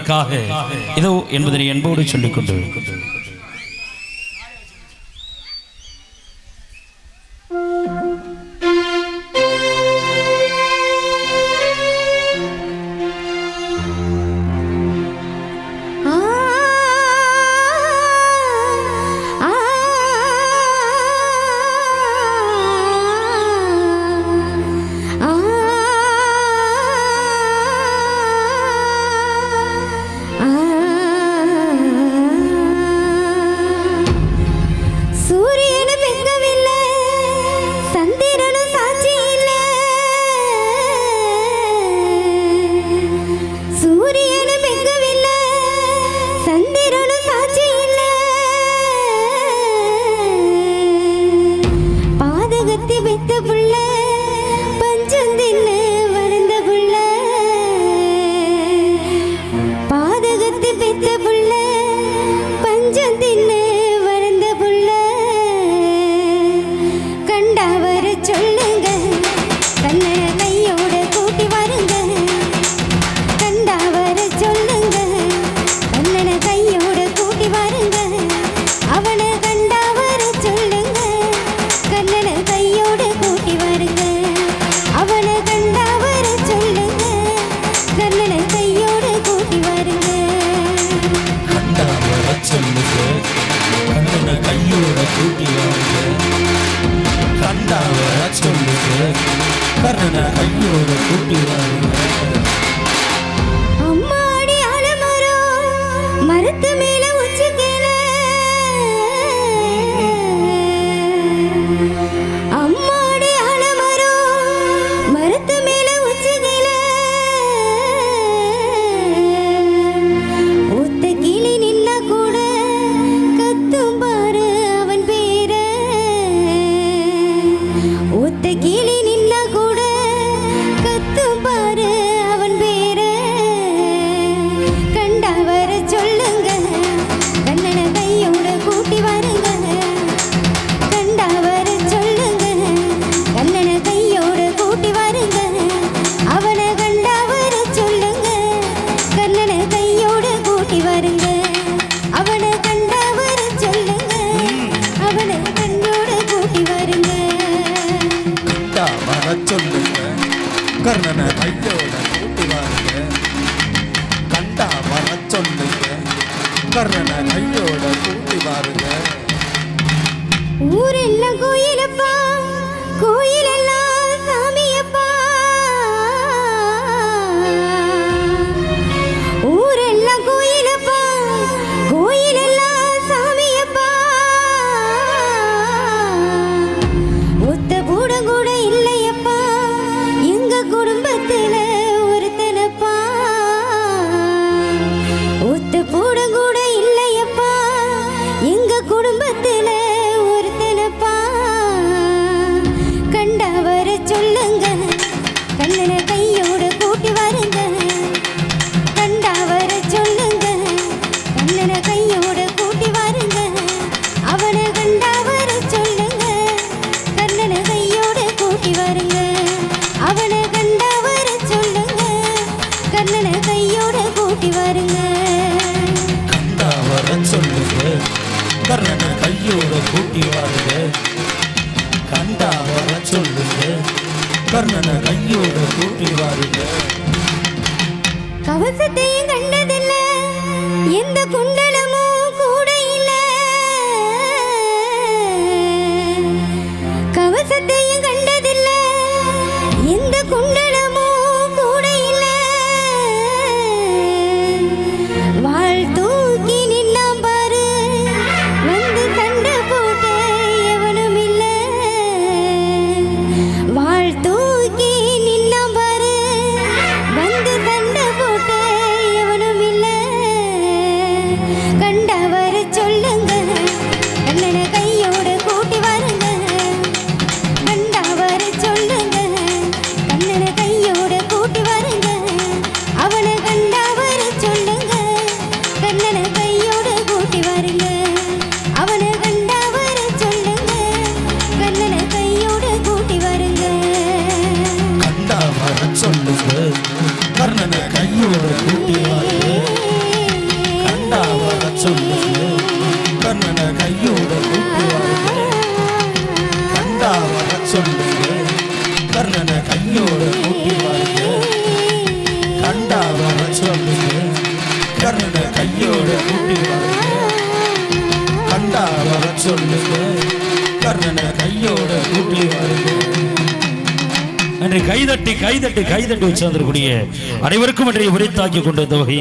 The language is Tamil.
உங்களுக்காக இதோ என்பதனை என்போடு சொல்லிக் கொண்டு கவசத்தையும் கண்டதில்ல, எந்த குண்டலமும் கூட இல்ல. கவசத்தையும் கண்டதில்ல, எந்த குண்டலமும் கூட இல்ல. வாழ் தூக்கி நின்னாம் பாரு, வந்து சண்டை போட்டு எவனும் இல்ல. வாழ் தூக்கி நின்னாம் பாரு, வந்து சண்டை போட்டு எவனும் சொல்லுங்க கர்ணனை கையோட கூட்டி வாருங்க கண்டா வர சொல்லுங்க கர்ணனை கையோட கூட்டி வாருங்க கண்டா வர சொல்லுங்க கர்ணனை கையோட கூட்டி வாருங்க. அன்றை கைதட்டி கைதட்டி கைதட்டி வச்சு வந்திருக்கூடிய அனைவருக்கும் அன்றைய உரைத்தாக்கி கொண்ட தொகை